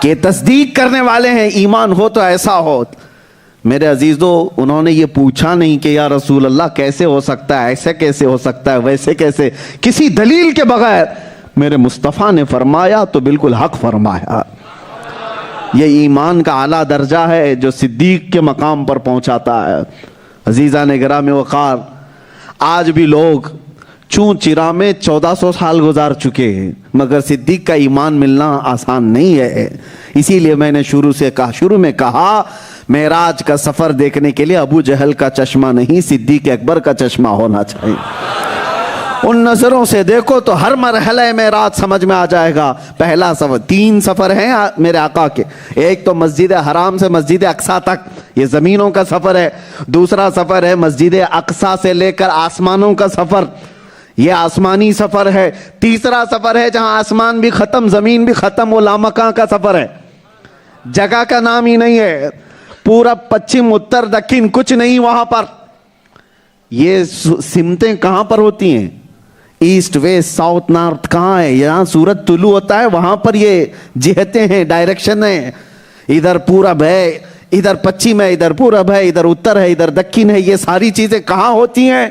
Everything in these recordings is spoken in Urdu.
کہ تصدیق کرنے والے ہیں، ایمان ہو تو ایسا ہو۔ میرے عزیزو، انہوں نے یہ پوچھا نہیں کہ یا رسول اللہ کیسے ہو سکتا ہے، ایسے کیسے ہو سکتا ہے، ویسے کیسے، کسی دلیل کے بغیر میرے مصطفیٰ نے فرمایا تو بالکل حق فرمایا۔ یہ ایمان کا اعلیٰ درجہ ہے جو صدیق کے مقام پر پہنچاتا ہے۔ عزیزان گرامی وقار، آج بھی لوگ چون چرا میں 1400 سال گزار چکے ہیں، مگر صدیق کا ایمان ملنا آسان نہیں ہے۔ اسی لیے میں نے شروع میں کہا معراج کا سفر دیکھنے کے لیے ابو جہل کا چشمہ نہیں، صدیق اکبر کا چشمہ ہونا چاہیے۔ ان نظروں سے دیکھو تو ہر مرحلہ معراج سمجھ میں آ جائے گا۔ پہلا سفر، 3 سفر ہیں میرے آقا کے، ایک تو مسجد حرام سے مسجد اقصیٰ تک، یہ زمینوں کا سفر ہے۔ دوسرا سفر ہے مسجد اقصیٰ سے لے کر آسمانوں کا سفر، یہ آسمانی سفر ہے۔ تیسرا سفر ہے جہاں آسمان بھی ختم زمین بھی ختم، وہ لامکاں کا سفر ہے، جگہ کا نام ہی نہیں ہے، پورا پچھم اتر دکھن کچھ نہیں وہاں پر۔ یہ سمتیں کہاں پر ہوتی ہیں؟ ایسٹ ویسٹ ساؤتھ نارتھ کہاں ہے؟ یہاں سورج طلوع ہوتا ہے وہاں پر یہ جہتیں ہیں، ڈائریکشن ہیں، ادھر پورب ہے، ادھر پچھم ہے، ادھر پورب ہے، ادھر اتر ہے، ادھر دکھن ہے۔ یہ ساری چیزیں کہاں ہوتی ہیں؟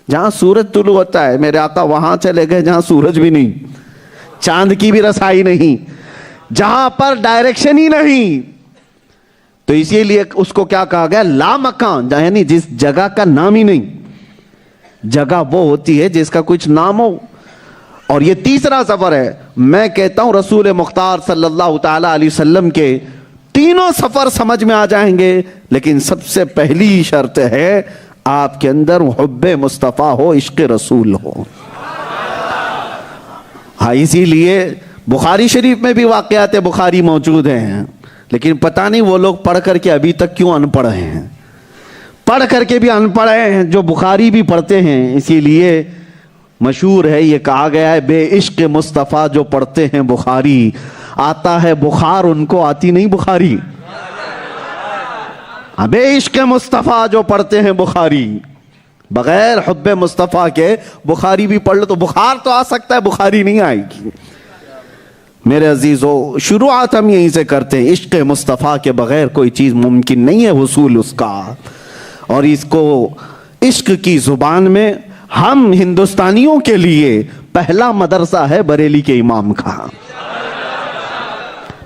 جہاں سورج طلوع ہوتا ہے۔ میرے آقا وہاں چلے گئے جہاں سورج بھی نہیں، چاند کی بھی رسائی نہیں، جہاں پر ڈائریکشن ہی نہیں، تو اسی لیے اس کو کیا کہا گیا؟ لامکان، یعنی جس جگہ کا نام ہی نہیں۔ جگہ وہ ہوتی ہے جس کا کچھ نام ہو۔ اور یہ تیسرا سفر ہے۔ میں کہتا ہوں رسول مختار صلی اللہ تعالی علیہ وسلم کے تینوں سفر سمجھ میں آ جائیں گے، لیکن سب سے پہلی شرط ہے آپ کے اندر حب مصطفیٰ ہو، عشق رسول ہو۔ ہاں، اسی لیے بخاری شریف میں بھی واقعات بخاری موجود ہیں، لیکن پتہ نہیں وہ لوگ پڑھ کر کے ابھی تک کیوں ان پڑھ ہیں، پڑھ کر کے بھی ان پڑھ ہیں جو بخاری بھی پڑھتے ہیں۔ اسی لیے مشہور ہے، یہ کہا گیا ہے بے عشق مصطفیٰ جو پڑھتے ہیں بخاری، آتا ہے بخار ان کو آتی نہیں بخاری۔ بے عشق مصطفیٰ جو پڑھتے ہیں بخاری، بغیر حب مصطفیٰ کے بخاری بھی پڑھ لو تو بخار تو آ سکتا ہے، بخاری نہیں آئے گی۔ میرے عزیزو، شروعات ہم یہیں سے کرتے ہیں، عشق مصطفیٰ کے بغیر کوئی چیز ممکن نہیں ہے حصول اس کا۔ اور اس کو عشق کی زبان میں ہم ہندوستانیوں کے لیے پہلا مدرسہ ہے بریلی کے امام کا،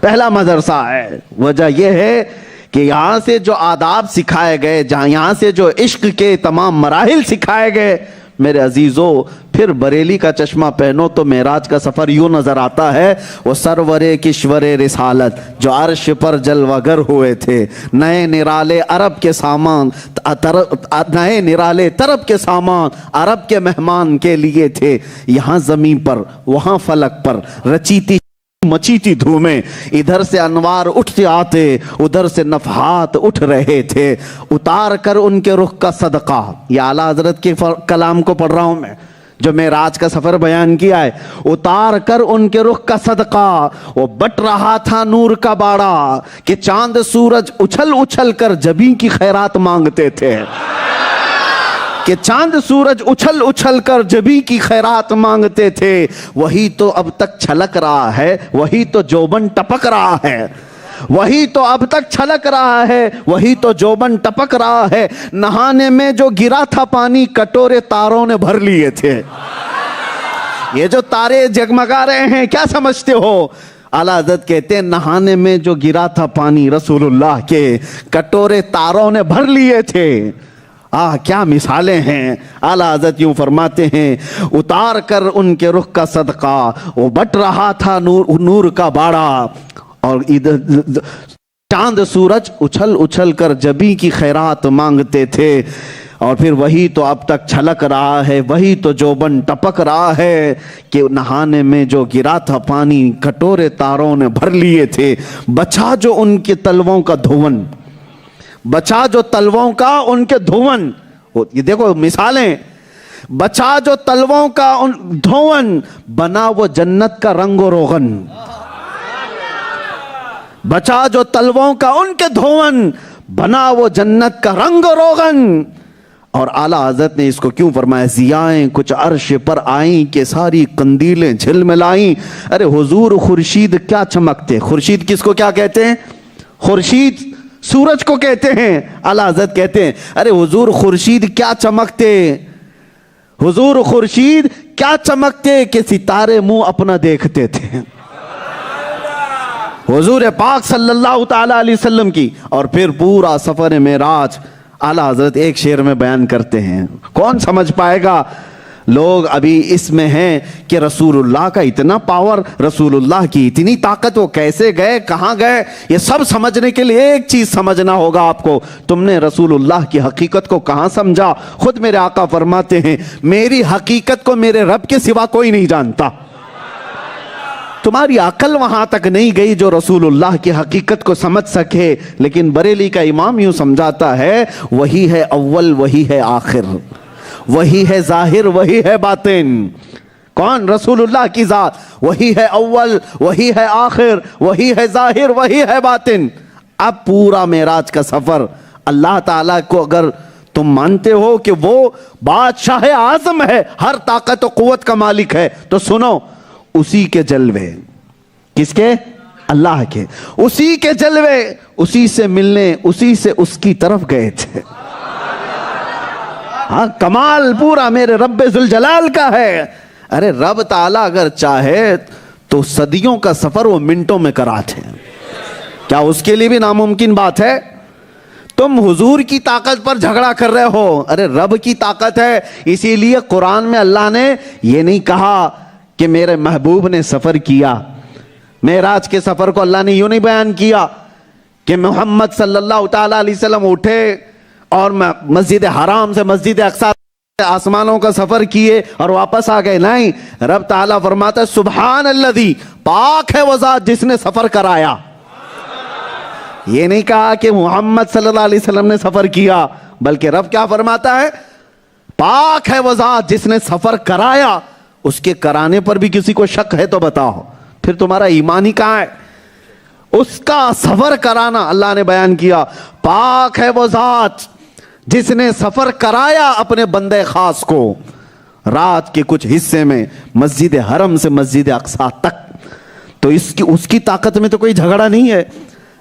پہلا مدرسہ ہے۔ وجہ یہ ہے کہ یہاں سے جو آداب سکھائے گئے، جہاں یہاں سے جو عشق کے تمام مراحل سکھائے گئے، میرے عزیزو پھر بریلی کا چشمہ پہنو تو معراج کا سفر یوں نظر آتا ہے۔ وہ سرور کشور رسالت جو عرش پر جلوہ گر ہوئے تھے، نئے نرالے عرب کے سامان، نئے نرالے طرب کے سامان عرب کے مہمان کے لیے تھے۔ یہاں زمین پر وہاں فلک پر رچیتی مچیتی دھومیں، ادھر سے انوار اٹھتے آتے، ادھر سے نفحات اٹھ رہے تھے۔ اتار کر ان کے رخ کا صدقہ، یہ اعلیٰ حضرت کے کلام کو پڑھ رہا ہوں میں جو معراج کا سفر بیان کیا ہے۔ اتار کر ان کے رخ کا صدقہ، وہ بٹ رہا تھا نور کا باڑا، کہ چاند سورج اچھل اچھل کر جبیں کی خیرات مانگتے تھے، کہ چاند سورج اچھل اچھل کر جبیں کی خیرات مانگتے تھے۔ وہی تو اب تک چھلک رہا ہے، وہی تو جوبن ٹپک رہا ہے، وہی تو اب تک چھلک رہا ہے، وہی تو جوبن ٹپک رہا ہے۔ نہانے میں جو گرا تھا پانی، کٹورے تاروں نے بھر لیے تھے۔ یہ جو تارے جگمگا رہے ہیں کیا سمجھتے ہو؟ اعلیٰ حضرت کہتے ہیں نہانے میں جو گرا تھا پانی رسول اللہ کے، کٹورے تاروں نے بھر لیے تھے۔ کیا مثالیں ہیں۔ اعلیٰ حضرت یوں فرماتے ہیں، اتار کر ان کے رخ کا صدقہ، وہ بٹ رہا تھا نور کا باڑا، اور ادھر چاند سورج اچھل اچھل کر جبیں کی خیرات مانگتے تھے۔ اور پھر وہی تو اب تک چھلک رہا ہے، وہی تو جوبن ٹپک رہا ہے، کہ نہانے میں جو گرا تھا پانی، کٹورے تاروں نے بھر لیے تھے۔ بچا جو ان کے تلووں کا دھون، بچا جو تلووں کا ان کے دھون، یہ دیکھو مثالیں، بچا جو تلووں کا دھون، بنا وہ جنت کا رنگ و روغن، بچا جو تلووں کا ان کے دھون، بنا وہ جنت کا رنگ و روغن۔ اور اعلیٰ حضرت نے اس کو کیوں فرمایا؟ ضیائیں کچھ عرش پر آئیں کہ ساری قندیلیں جھلملائیں. ارے حضور خورشید کیا چمکتے. خورشید کس کو کیا کہتے ہیں؟ خورشید سورج کو کہتے ہیں. اعلیٰ حضرت کہتے ہیں ارے حضور خورشید کیا چمکتے، حضور خورشید کیا چمکتے کہ ستارے منہ اپنا دیکھتے تھے. حضور پاک صلی اللہ تعالی علیہ وسلم کی. اور پھر پورا سفر معراج اعلیٰ حضرت ایک شعر میں بیان کرتے ہیں. کون سمجھ پائے گا؟ لوگ ابھی اس میں ہیں کہ رسول اللہ کا اتنا پاور، رسول اللہ کی اتنی طاقت، وہ کیسے گئے، کہاں گئے. یہ سب سمجھنے کے لیے ایک چیز سمجھنا ہوگا آپ کو، تم نے رسول اللہ کی حقیقت کو کہاں سمجھا. خود میرے آقا فرماتے ہیں میری حقیقت کو میرے رب کے سوا کوئی نہیں جانتا. تمہاری عقل وہاں تک نہیں گئی جو رسول اللہ کی حقیقت کو سمجھ سکے. لیکن بریلی کا امام یوں سمجھاتا ہے وہی ہے اول، وہی ہے آخر، وہی ہے ظاہر، وہی ہے باطن. کون؟ رسول اللہ کی ذات. وہی ہے اول، وہی ہے آخر، وہی ہے ظاہر، وہی ہے باطن. اب پورا معراج کا سفر اللہ تعالیٰ کو اگر تم مانتے ہو کہ وہ بادشاہ اعظم ہے، ہر طاقت و قوت کا مالک ہے، تو سنو اسی کے جلوے. کس کے؟ اللہ کے. اسی کے جلوے، اسی سے ملنے، اسی سے اس کی طرف گئے تھے. ہاں کمال پورا میرے رب ذوالجلال کا ہے. ارے رب تعالیٰ اگر چاہے تو صدیوں کا سفر وہ منٹوں میں کراتے ہیں. کیا اس کے لیے بھی ناممکن بات ہے؟ تم حضور کی طاقت پر جھگڑا کر رہے ہو. ارے رب کی طاقت ہے. اسی لیے قرآن میں اللہ نے یہ نہیں کہا کہ میرے محبوب نے سفر کیا. معراج کے سفر کو اللہ نے یوں نہیں بیان کیا کہ محمد صلی اللہ تعالی علیہ وسلم اٹھے اور مسجد حرام سے مسجد اقصی آسمانوں کا سفر کیے اور واپس آ گئے. نہیں، رب تعالیٰ فرماتا ہے سبحان الذی، پاک ہے وہ ذات جس نے سفر کرایا. یہ نہیں کہا کہ محمد صلی اللہ علیہ وسلم نے سفر کیا، بلکہ رب کیا فرماتا ہے؟ پاک ہے وہ ذات جس نے سفر کرایا. اس کے کرانے پر بھی کسی کو شک ہے تو بتاؤ، پھر تمہارا ایمان ہی کہاں ہے؟ اس کا سفر کرانا اللہ نے بیان کیا. پاک ہے وہ ذات جس نے سفر کرایا اپنے بندے خاص کو رات کے کچھ حصے میں مسجد حرم سے مسجد اقصی تک. تو اس کی طاقت میں تو کوئی جھگڑا نہیں ہے.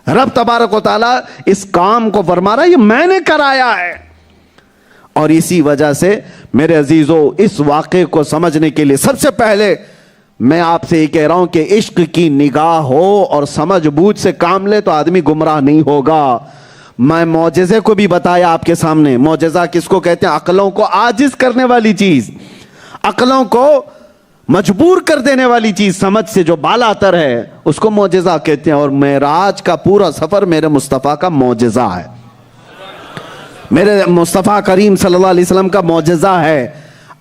رب تبارک و تعالیٰ اس کام کو فرما رہا ہے یہ میں نے کرایا ہے. اور اسی وجہ سے میرے عزیزو اس واقعے کو سمجھنے کے لیے سب سے پہلے میں آپ سے یہ کہہ رہا ہوں کہ عشق کی نگاہ ہو اور سمجھ بوجھ سے کام لے تو آدمی گمراہ نہیں ہوگا. میں معجزے کو بھی بتایا آپ کے سامنے. معجزہ کس کو کہتے ہیں؟ عقلوں کو عاجز کرنے والی چیز، عقلوں کو مجبور کر دینے والی چیز، سمجھ سے جو بالا تر ہے اس کو معجزہ کہتے ہیں. اور معراج کا پورا سفر میرے مصطفیٰ کا معجزہ ہے، میرے مصطفیٰ کریم صلی اللہ علیہ وسلم کا معجزہ ہے.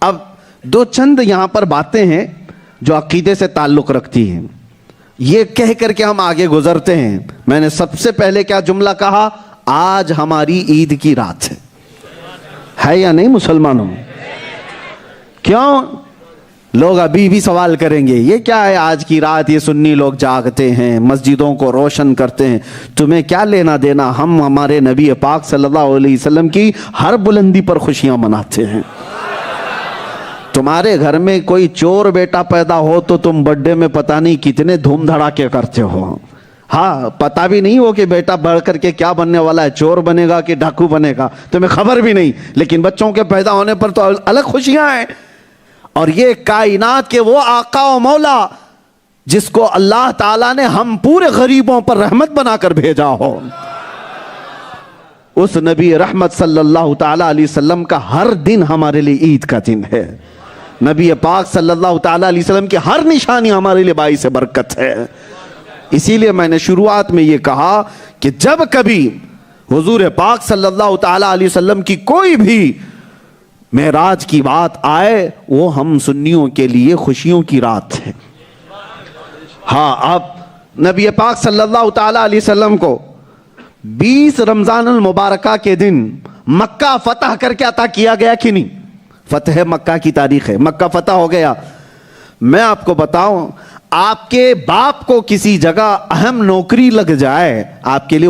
اب دو چند یہاں پر باتیں ہیں جو عقیدے سے تعلق رکھتی ہیں. یہ کہہ کر کے ہم آگے گزرتے ہیں. میں نے سب سے پہلے کیا جملہ کہا؟ آج ہماری عید کی رات ہے یا نہیں مسلمانوں؟ کیوں؟ لوگ ابھی بھی سوال کریں گے یہ کیا ہے آج کی رات، یہ سنی لوگ جاگتے ہیں، مسجدوں کو روشن کرتے ہیں، تمہیں کیا لینا دینا؟ ہم ہمارے نبی پاک صلی اللہ علیہ وسلم کی ہر بلندی پر خوشیاں مناتے ہیں. تمہارے گھر میں کوئی چور بیٹا پیدا ہو تو تم برتھڈے میں پتہ نہیں کتنے دھوم دھڑاکے کرتے ہو. ہاں پتہ بھی نہیں ہو کہ بیٹا بڑھ کر کے کیا بننے والا ہے، چور بنے گا کہ ڈاکو بنے گا، تمہیں خبر بھی نہیں. لیکن بچوں کے پیدا ہونے پر تو الگ خوشیاں ہیں. اور یہ کائنات کے وہ آقا و مولا جس کو اللہ تعالیٰ نے ہم پورے غریبوں پر رحمت بنا کر بھیجا ہو، اس نبی رحمت صلی اللہ تعالیٰ علیہ وسلم کا ہر دن ہمارے لیے عید کا دن ہے. نبی پاک صلی اللہ تعالیٰ علیہ وسلم کی ہر نشانی ہمارے لیے باعث برکت ہے. اسی لیے میں نے شروعات میں یہ کہا کہ جب کبھی حضور پاک صلی اللہ تعالیٰ علیہ وسلم کی کوئی بھی معراج کی بات آئے وہ ہم سنیوں کے لیے خوشیوں کی رات ہے. ہاں اب نبی پاک صلی اللہ تعالیٰ علیہ وسلم کو 20 رمضان المبارکہ کے دن مکہ فتح کر کے عطا کیا گیا کہ نہیں؟ فتح مکہ کی تاریخ ہے، مکہ فتح ہو گیا. میں آپ کو بتاؤں آپ کے باپ کو کسی جگہ اہم نوکری لگ جائے آپ کے لیے